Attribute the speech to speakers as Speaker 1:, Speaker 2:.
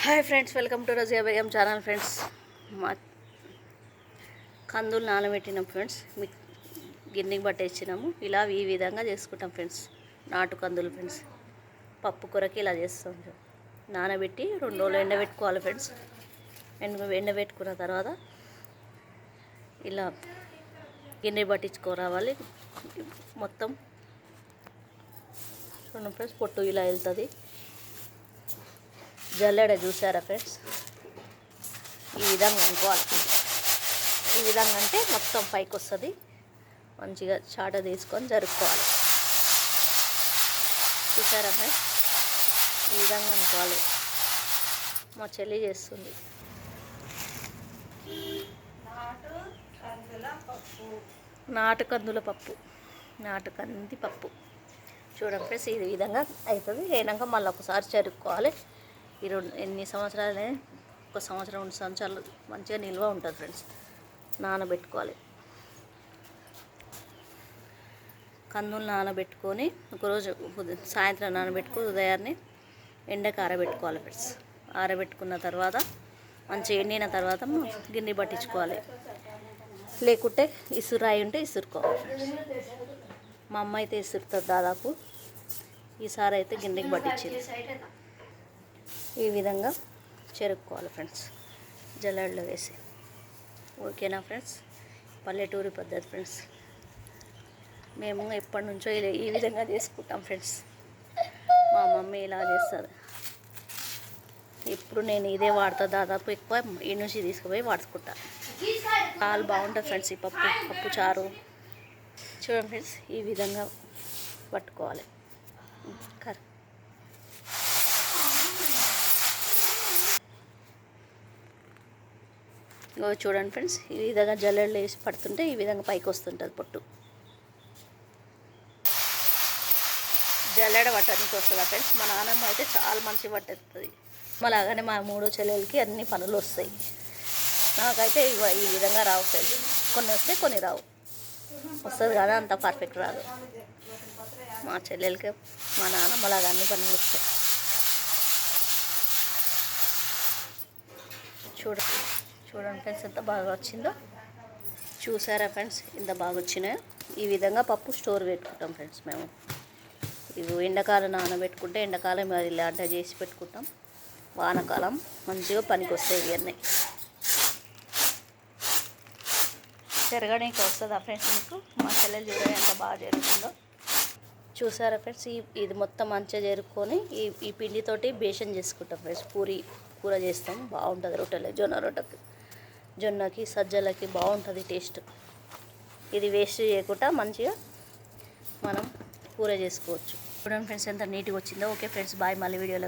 Speaker 1: Hi friends, welcome to Razia Begum channel. Friends, మా కందులు నానబెట్టినాం friends, గిన్నెకి పట్టేసినాము. ఇలా ఈ విధంగా చేసుకుంటాం ఫ్రెండ్స్. నాటు కందులు ఫ్రెండ్స్, పప్పు కూరకి ఇలా చేస్తాం. నానబెట్టి 2 రోజులు ఎండబెట్టుకోవాలి ఫ్రెండ్స్. ఎండబెట్టుకున్న తర్వాత ఇలా గిన్నె పట్టించుకోరావాలి. మొత్తం చూడండి ఫ్రెండ్స్, పొట్టు ఇలా వెళ్తుంది. జల్లెడ చూసారా ఫ్రెండ్స్, ఈ విధంగా అనుకోవాలి. ఈ విధంగా అంటే మొత్తం పైకి వస్తుంది. మంచిగా చాట తీసుకొని జరుపుకోవాలి. చూసారా ఫ్రెండ్స్, ఈ విధంగా అనుకోవాలి. మా చెల్లి చేస్తుంది. నాటు కందుల పప్పు, నాటు కంది పప్పు చూడండి ఫ్రెండ్స్, ఈ విధంగా అవుతుంది. అయినాక మళ్ళీ ఒకసారి చెరుక్కోవాలి. ఈ ఎన్ని సంవత్సరాలే, 1 సంవత్సరం 2 సంవత్సరాలు మంచిగా నిల్వ ఉంటుంది ఫ్రెండ్స్. నానబెట్టుకోవాలి. కందులు నానబెట్టుకొని ఒకరోజు సాయంత్రం నానబెట్టుకొని ఉదయాన్నే ఎండకు ఆరబెట్టుకోవాలి ఫ్రెండ్స్. ఆరబెట్టుకున్న తర్వాత మంచిగా ఎండిన తర్వాత గిన్నె పట్టించుకోవాలి. లేకుంటే ఇసురాయి ఉంటే ఇసురుకోవాలి ఫ్రెండ్స్. మా అమ్మ అయితే ఇసురుతుంది దాదాపు. ఈసారి అయితే గిన్నెకి పట్టించింది. ఈ విధంగా చెరుక్కోవాలి ఫ్రెండ్స్, జల్లెడలో వేసి. ఓకేనా ఫ్రెండ్స్, పల్లెటూరి పద్ధతి ఫ్రెండ్స్. మేము ఎప్పటి నుంచో ఈ విధంగా చేసుకుంటాం ఫ్రెండ్స్. మా మమ్మీ ఇలా చేస్తుంది. ఇప్పుడు నేను ఇదే వాడతా. దాదాపు ఎక్కువ ఈ నుంచి తీసుకుపోయి వాడుకుంటా. చాలా బాగుంటుంది ఫ్రెండ్స్ ఈ పప్పు చారు. చూడండి ఫ్రెండ్స్, ఈ విధంగా పట్టుకోవాలి. చూడండి ఫ్రెండ్స్, ఈ విధంగా జల్లెడలో వేసి పడుతుంటే ఈ విధంగా పైకి వస్తుంటుంది పొట్టు. జల్లెడ పట్టడానికి వస్తుందా ఫ్రెండ్స్. మా నాన్నమ్మ అయితే చాలా మంచి పట్టేస్తుంది. అలాగనే మా 3 చెల్లెలకి అన్ని పనులు వస్తాయి. నాకైతే ఈ విధంగా రావు ఫ్రెండ్స్. కొన్ని వస్తాయి, కొన్ని రావు. వస్తుంది కదా, అంత పర్ఫెక్ట్ రాదు. మా చెల్లెలకి మా నాన్నమ్మ అలాగా అన్ని పనులు వస్తాయి. చూడండి ఫ్రెండ్స్, ఎంత బాగా వచ్చిందో. చూసారా ఫ్రెండ్స్, ఎంత బాగా వచ్చినాయో. ఈ విధంగా పప్పు స్టోర్ పెట్టుకుంటాం ఫ్రెండ్స్ మేము. ఇవి ఎండాకాలం నానబెట్టుకుంటే ఎండాకాలం ఇలాంటి చేసి పెట్టుకుంటాం. వానాకాలం మంచిగా పనికి వస్తాయి. ఇవన్నీ జరగడానికి వస్తుందా ఫ్రెండ్స్ మీకు? మా చెల్లెలు చూడండి ఎంత బాగా జరుగుతుందో. చూసారా ఫ్రెండ్స్, ఇది మొత్తం మంచిగా చేరుకొని ఈ పిండితోటి బేషన్ చేసుకుంటాం ఫ్రెండ్స్. కూర చేస్తాం, బాగుంటుంది. రొట్టెలు, జొన్నకి సజ్జలకి బాగుంటుంది టేస్ట్. ఇది వేస్ట్ చేయకుండా మంచిగా మనం కూర చేసుకోవచ్చు. చూడండి ఫ్రెండ్స్, ఎంత నీట్గా వచ్చిందో. Okay friends, bye. మళ్ళీ వీడియోలో